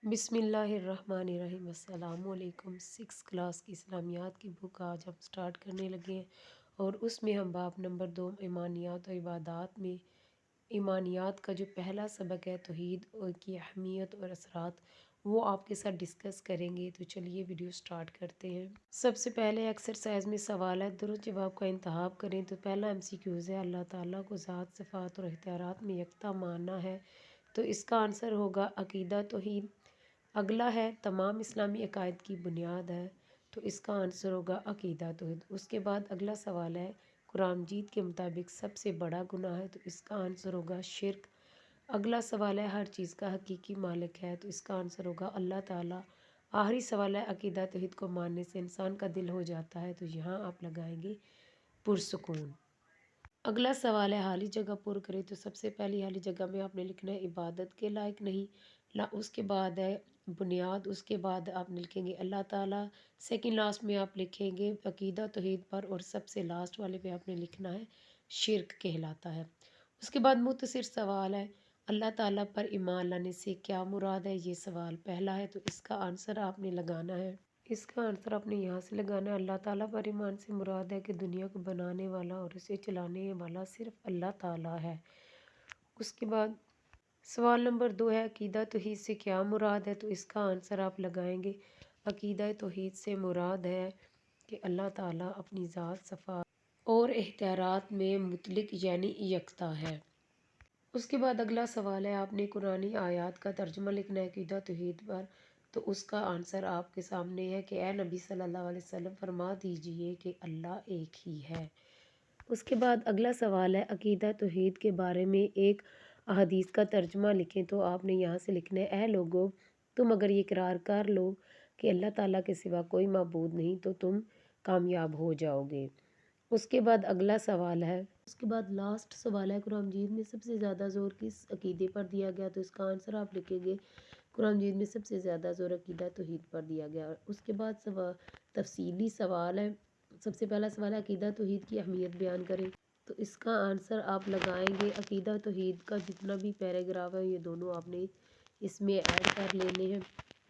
بسم اللہ الرحمن الرحیم۔ السلام علیکم۔ 6 کلاس کی اسلامیات کی بک آج ہم سٹارٹ کرنے لگے ہیں اور اس میں ہم باب نمبر 2 ایمانیات و عبادات میں ایمانیات کا جو پہلا سبق ہے توحید کی اہمیت اور اثرات وہ آپ کے ساتھ ڈسکس کریں گے۔ تو چلیے ویڈیو سٹارٹ کرتے ہیں۔ سب سے پہلے ایکسرسائز میں سوال ہے، درست جواب کا انتخاب کریں۔ تو پہلا MCQs ہے، اللہ تعالیٰ کو ذات صفات اور اختیارات میں یکتا ماننا ہے، تو اس کا آنسر ہوگا عقیدہ توحید۔ اگلا ہے تمام اسلامی عقائد کی بنیاد ہے، تو اس کا آنسر ہوگا عقیدہ توحید۔ اس کے بعد اگلا سوال ہے قرآن مجید کے مطابق سب سے بڑا گناہ ہے، تو اس کا آنسر ہوگا شرک۔ اگلا سوال ہے ہر چیز کا حقیقی مالک ہے، تو اس کا آنسر ہوگا اللہ تعالیٰ۔ آخری سوال ہے عقیدہ توحید کو ماننے سے انسان کا دل ہو جاتا ہے، تو یہاں آپ لگائیں گے پرسکون۔ اگلا سوال ہے خالی جگہ پر کریں، تو سب سے پہلی خالی جگہ میں آپ نے لکھنا ہے عبادت کے لائق نہیں، اس کے بعد ہے بنیاد، اس کے بعد آپ لکھیں گے اللہ تعالیٰ، سیکنڈ لاسٹ میں آپ لکھیں گے عقیدہ توحید پر، اور سب سے لاسٹ والے پہ آپ نے لکھنا ہے شرک کہلاتا ہے۔ اس کے بعد مختصر سوال ہے اللہ تعالیٰ پر ایمان لانے سے کیا مراد ہے، یہ سوال پہلا ہے، تو اس کا آنسر آپ نے لگانا ہے، اس کا آنسر آپ نے یہاں سے لگانا ہے۔ اللہ تعالیٰ پر ایمان سے مراد ہے کہ دنیا کو بنانے والا اور اسے چلانے والا صرف اللہ تعالیٰ ہے۔ اس کے بعد سوال نمبر 2 ہے عقیدہ توحید سے کیا مراد ہے، تو اس کا آنسر آپ لگائیں گے عقیدہ توحید سے مراد ہے کہ اللہ تعالیٰ اپنی ذات صفات اور اختیارات میں مطلق یعنی یکتا ہے۔ اس کے بعد اگلا سوال ہے آپ نے قرآنی آیات کا ترجمہ لکھنا ہے عقیدہ توحید پر، تو اس کا آنسر آپ کے سامنے ہے کہ اے نبی صلی اللہ علیہ وسلم فرما دیجئے کہ اللہ ایک ہی ہے۔ اس کے بعد اگلا سوال ہے عقیدہ توحید کے بارے میں ایک احادیث کا ترجمہ لکھیں، تو آپ نے یہاں سے لکھنا ہے اے لوگو تم اگر یہ اقرار کر لو کہ اللہ تعالیٰ کے سوا کوئی معبود نہیں تو تم کامیاب ہو جاؤ گے۔ اس کے بعد اگلا سوال ہے، اس کے بعد لاسٹ سوال ہے قرآن مجید میں سب سے زیادہ زور کس عقیدے پر دیا گیا، تو اس کا آنسر آپ لکھیں گے قرآن مجید میں سب سے زیادہ زور عقیدہ توحید پر دیا گیا۔ اس کے بعد تفصیلی سوال ہے، سب سے پہلا سوال ہے عقیدہ توحید کی اہمیت بیان کریں، تو اس کا آنسر آپ لگائیں گے عقیدہ توحید کا جتنا بھی پیراگراف ہے یہ دونوں آپ نے اس میں ایڈ کر لینے ہیں،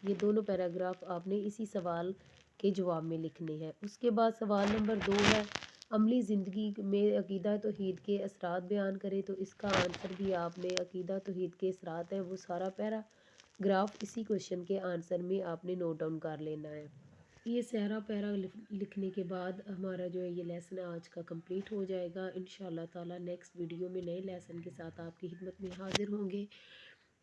یہ دونوں پیراگراف آپ نے اسی سوال کے جواب میں لکھنے ہیں۔ اس کے بعد سوال نمبر 2 ہے عملی زندگی میں عقیدہ توحید کے اثرات بیان کریں، تو اس کا آنسر بھی آپ نے عقیدہ توحید کے اثرات ہیں وہ سارا پیراگراف اسی کوشچن کے آنسر میں آپ نے نوٹ ڈاؤن کر لینا ہے۔ یہ سارا پیرا لکھنے کے بعد ہمارا جو ہے یہ لیسن آج کا کمپلیٹ ہو جائے گا۔ انشاءاللہ تعالیٰ نیکسٹ ویڈیو میں نئے لیسن کے ساتھ آپ کی خدمت میں حاضر ہوں گے۔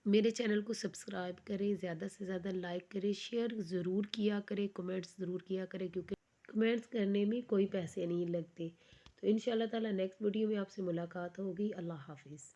میرے چینل کو سبسکرائب کریں، زیادہ سے زیادہ لائک کریں، شیئر ضرور کیا کریں، کمنٹس ضرور کیا کریں، کیونکہ کمنٹس کرنے میں کوئی پیسے نہیں لگتے۔ تو انشاءاللہ تعالیٰ نیکسٹ ویڈیو میں آپ سے ملاقات ہوگی۔ اللہ حافظ۔